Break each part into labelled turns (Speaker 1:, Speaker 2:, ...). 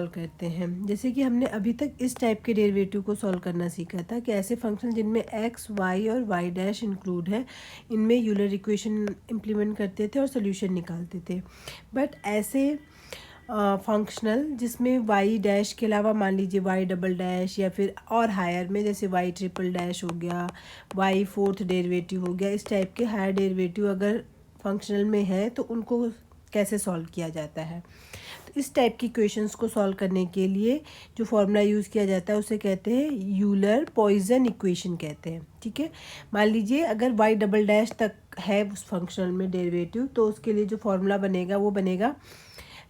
Speaker 1: Solve करते हैं। जैसे कि हमने अभी तक इस टाइप के डेरिवेटिव को सॉल्व करना सीखा था कि ऐसे फंक्शन जिनमें एक्स वाई और वाई डैश इंक्लूड है, इनमें यूलर इक्वेशन इम्प्लीमेंट करते थे और सोल्यूशन निकालते थे। बट ऐसे फंक्शनल जिसमें वाई डैश के अलावा मान लीजिए वाई डबल डैश या फिर और हायर में जैसे वाई ट्रिपल डैश हो गया, वाई फोर्थ डेरिवेटिव हो गया, इस टाइप के हायर डेरिवेटिव अगर फंक्शनल में है तो उनको कैसे सॉल्व किया जाता है। तो इस टाइप की इक्वेशंस को सॉल्व करने के लिए जो फॉर्मूला यूज़ किया जाता है उसे कहते हैं यूलर पॉइजन इक्वेशन कहते हैं। ठीक है, मान लीजिए अगर वाई डबल डैश तक है उस फंक्शनल में डेरिवेटिव, तो उसके लिए जो फॉर्मूला बनेगा वो बनेगा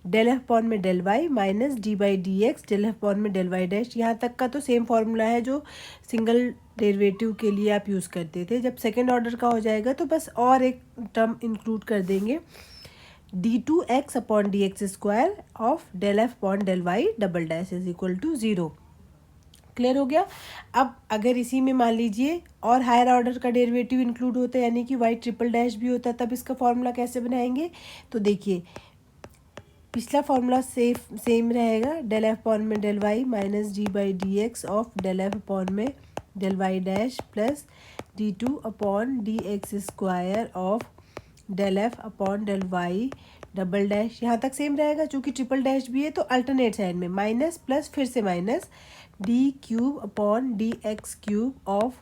Speaker 1: डेल एफ पॉन में del Y minus D by D x del f upon में डेल वाई डैश। यहाँ तक का तो सेम फॉर्मूला है जो सिंगल डेरिवेटिव के लिए आप यूज़ करते थे। जब सेकेंड ऑर्डर का हो जाएगा तो बस और एक टर्म इंक्लूड कर देंगे, d two x upon D x square of del F upon del Y double dash is equal to zero. Clear हो गया। अब अगर इसी में मान लीजिए और हायर ऑर्डर का डेरिवेटिव इंक्लूड होता है यानी कि वाई ट्रिपल डैश भी होता है, तब इसका फॉर्मूला कैसे बनाएंगे। तो देखिए पिछला फॉर्मूला सेम रहेगा, डेल एफ अपॉन में del Y minus D by D x of del F upon में del Y dash plus D two upon D x square of del F upon del Y double dash. यहाँ तक same रहेगा, चूँकि triple dash भी है तो alternate side में minus plus फिर से minus d cube upon D x cube of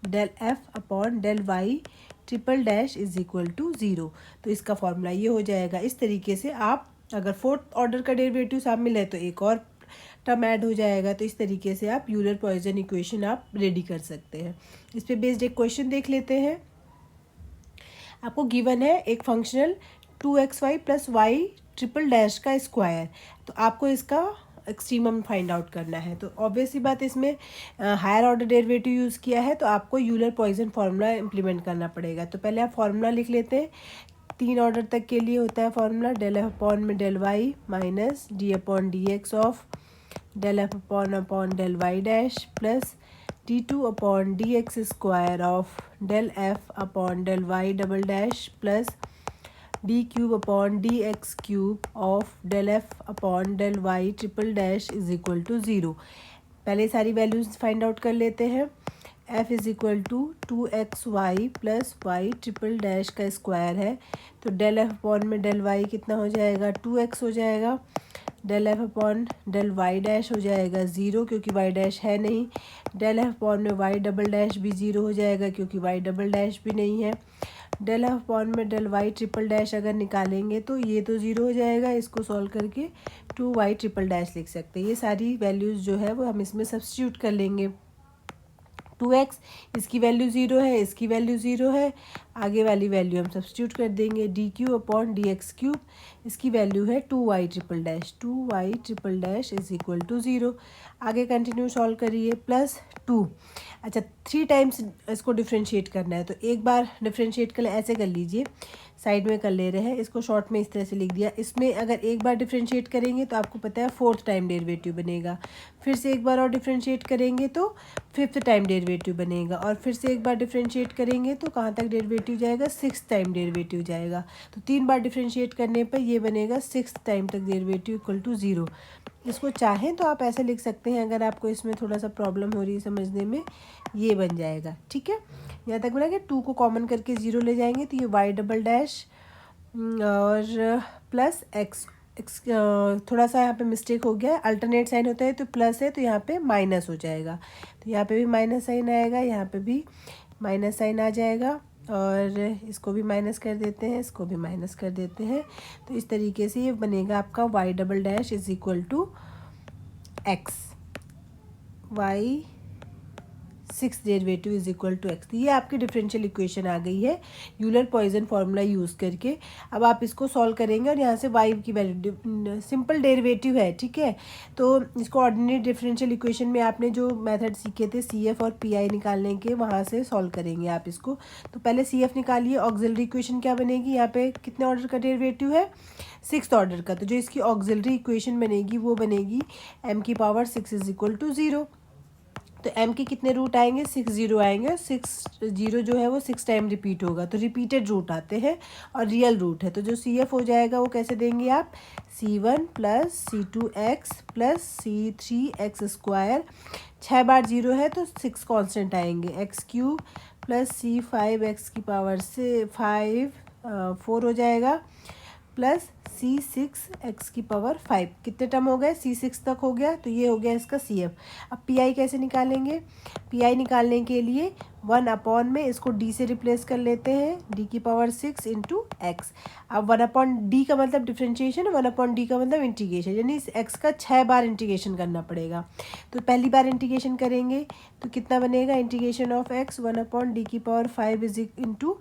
Speaker 1: del F upon del y triple dash is equal to zero. तो इसका फॉर्मूला ये हो जाएगा। इस तरीके से आप अगर फोर्थ ऑर्डर का डेरिवेटिव शामिल है तो एक और टर्म ऐड हो जाएगा। तो इस तरीके से आप यूलर पॉइजन इक्वेशन आप रेडी कर सकते हैं। इस पे बेस्ड एक क्वेश्चन देख लेते हैं। आपको गिवन है एक functional 2xy plus y triple dash का स्क्वायर, तो आपको इसका एक्सट्रीमम फाइंड आउट करना है। तो ऑब्वियसली बात इसमें हायर ऑर्डर डेरिवेटिव यूज़ किया है तो आपको यूलर पॉइजन फार्मूला इम्प्लीमेंट करना पड़ेगा। तो पहले आप फार्मूला लिख लेते हैं। 3 ऑर्डर तक के लिए होता है फार्मूला डेल एफ अपॉन में del Y minus d upon D x of del F upon del Y dash plus D two upon D x square of del F upon del Y double dash plus d cube upon D x cube of del F upon del y triple dash is equal to zero. पहले सारी values find out कर लेते हैं। f is equal to 2xy plus y triple dash का square है, तो del F upon में del y कितना हो जाएगा 2x हो जाएगा, del F upon del Y dash हो जाएगा ज़ीरो क्योंकि वाई डैश है नहीं, डेल एफ अपॉन में वाई डबल डैश भी ज़ीरो हो जाएगा क्योंकि वाई डबल डैश भी नहीं है, डेल एफ अपॉन में डेल वाई ट्रिपल डैश अगर निकालेंगे तो ये तो ज़ीरो हो जाएगा। इसको सॉल्व करके 2y ट्रिपल डैश लिख सकते हैं। ये सारी वैल्यूज़ जो है वो हम इसमें सब्स्टिट्यूट कर लेंगे। 2x इसकी वैल्यू ज़ीरो है, इसकी वैल्यू ज़ीरो है, आगे वाली वैल्यू हम सब्स्टिट्यूट कर देंगे। D cube upon D x cube इसकी वैल्यू है 2y triple dash, 2y triple dash is equal to zero. आगे कंटिन्यू सॉल्व करिए प्लस 2। अच्छा 3 टाइम्स इसको डिफ्रेंशिएट करना है, तो एक बार डिफ्रेंशिएट कर ऐसे कर लीजिए, साइड में कर ले रहे हैं, इसको शॉर्ट में इस तरह से लिख दिया। इसमें अगर एक बार डिफ्रेंशिएट करेंगे तो आपको पता है फोर्थ टाइम डेरिवेटिव बनेगा, फिर से एक बार और डिफ्रेंशिएट करेंगे तो फिफ्थ टाइम डेरिवेटिव बनेगा, और फिर से एक बार डिफ्रेंशिएट करेंगे तो कहाँ तक डेरिवेटिव जाएगा, सिक्स टाइम डेरिवेटिव जाएगा। तो 3 बार डिफ्रेंशिएट करने पर ये बनेगा सिक्स टाइम तक डेरिवेटिव इक्वल टू ज़ीरो। इसको चाहें तो आप ऐसे लिख सकते हैं, अगर आपको इसमें थोड़ा सा प्रॉब्लम हो रही है समझने में, ये बन जाएगा। ठीक है, यहाँ तक बना कि 2 को कॉमन करके ज़ीरो ले जाएंगे तो ये वाई डबल डैश और प्लस एक्स थोड़ा सा यहाँ पे मिस्टेक हो गया, अल्टरनेट साइन होता है तो प्लस है तो यहाँ पे माइनस हो जाएगा, तो यहाँ पे भी माइनस साइन आएगा, यहाँ पे भी माइनस साइन आ जाएगा, और इसको भी माइनस कर देते हैं, इसको भी माइनस कर देते हैं। तो इस तरीके से ये बनेगा आपका y double dash is equal to x, y six derivative is equal to x. ये आपकी डिफरेंशियल इक्वेशन आ गई है यूलर पॉइजन फार्मूला यूज़ करके। अब आप इसको सॉल्व करेंगे और यहाँ से वाई की वैल्यू सिंपल डेरिवेटिव है, ठीक है। तो इसको ऑर्डिनरी डिफरेंशियल इक्वेशन में आपने जो मेथड सीखे थे सी एफ और पी आई निकालने के, वहाँ से सॉल्व करेंगे आप इसको। तो पहले सी एफ निकालिए, ऑक्सिलरी इक्वेशन क्या बनेगी, यहाँ पे कितने ऑर्डर का डेरिवेटिव है, सिक्स्थ ऑर्डर का, तो जो इसकी ऑक्सिलरी इक्वेशन बनेगी वो बनेगी m की power 6 is equal to zero. तो m के कितने रूट आएंगे, 6 जीरो आएंगे, और 6 जीरो जो है वो 6 टाइम रिपीट होगा, तो रिपीटेड रूट आते हैं और रियल रूट है। तो जो CF हो जाएगा वो कैसे देंगे आप, C1 plus C2x plus C3x square, 6 बार जीरो है तो 6 कांस्टेंट आएंगे, x³ प्लस C5x की पावर से 4 हो जाएगा, प्लस C6x की पावर 5। कितने टर्म हो गए, C6 तक हो गया, तो ये हो गया इसका CF। अब PI कैसे निकालेंगे, PI निकालने के लिए 1 अपॉन में इसको D से रिप्लेस कर लेते हैं, D की पावर 6 इंटू एक्स। अब 1 अपॉन D का मतलब डिफ्रेंशिएशन, 1 अपॉन D का मतलब इंटीग्रेशन, यानी इस x का 6 बार इंटीग्रेशन करना पड़ेगा। तो पहली बार इंटीग्रेशन करेंगे तो कितना बनेगा, integration of x 1 upon D की power 5 is into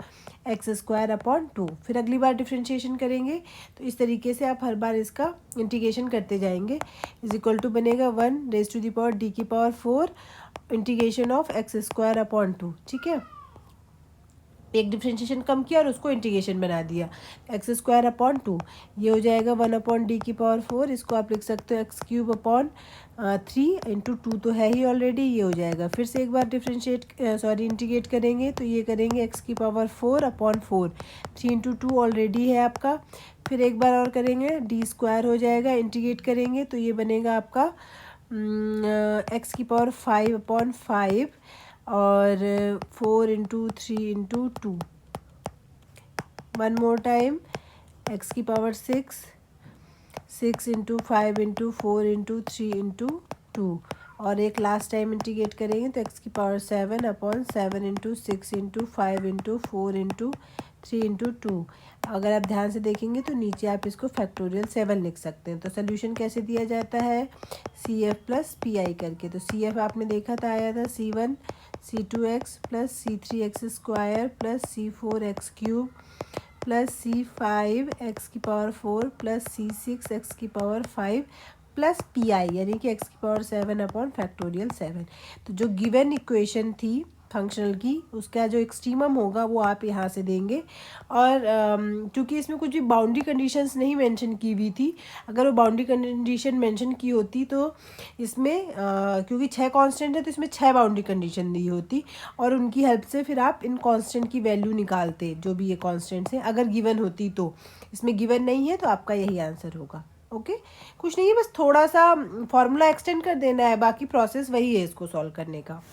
Speaker 1: x square upon 2। फिर अगली बार डिफ्रेंशिएशन करेंगे तो इस तरीके से आप हर बार इसका इंटीग्रेशन करते जाएंगे, इज इक्वल टू बनेगा 1 raise to the power D की power 4 integration of x square upon 2। ठीक है, एक डिफ्रेंशिएशन कम किया और उसको इंटीग्रेशन बना दिया, एक्स स्क्वायर अपॉन 2, ये हो जाएगा 1 अपॉन D की पावर 4, इसको आप लिख सकते हो x³ अपॉन 3 इंटू 2 तो है ही ऑलरेडी, ये हो जाएगा। फिर से एक बार इंटीग्रेट करेंगे तो ये करेंगे x की पावर 4 अपॉन 4, 3 इंटू 2 ऑलरेडी है आपका। फिर एक बार और करेंगे, D स्क्वायर हो जाएगा, इंटीग्रेट करेंगे तो ये बनेगा आपका x की पावर 5 अपॉन 5 और 4 into 3 into 2, 1 more time x की power 6 into 5 into 4 into 3 into 2, और एक लास्ट टाइम इंटीग्रेट करेंगे तो x की power 7 upon 7 into 6 into 5 into 4 into 3 into 2। अगर आप ध्यान से देखेंगे तो नीचे आप इसको फैक्टोरियल 7 लिख सकते हैं। तो सोल्यूशन कैसे दिया जाता है, CF प्लस PI करके। तो CF आपने देखा था आया था C1 C2x plus C3x square plus C4x³ plus C5x की पावर 4 प्लस C6x की पावर 5 प्लस PI यानी कि x की पावर 7 अपॉन फैक्टोरियल 7। तो जो गिवन इक्वेशन थी फंक्शनल की, उसका जो एक्सट्रीमम होगा वो आप यहाँ से देंगे। और क्योंकि इसमें कुछ भी बाउंड्री कंडीशंस नहीं मेंशन की हुई थी, अगर वो बाउंड्री कंडीशन मेंशन की होती तो इसमें क्योंकि 6 कांस्टेंट है तो इसमें 6 बाउंड्री कंडीशन दी होती, और उनकी हेल्प से फिर आप इन कांस्टेंट की वैल्यू निकालते, जो भी ये कांस्टेंट्स हैं अगर गिवन होती तो। इसमें गिवन नहीं है तो आपका यही आंसर होगा। ओके, कुछ नहीं है, बस थोड़ा सा फॉर्मूला एक्सटेंड कर देना है, बाकी प्रोसेस वही है इसको सॉल्व करने का।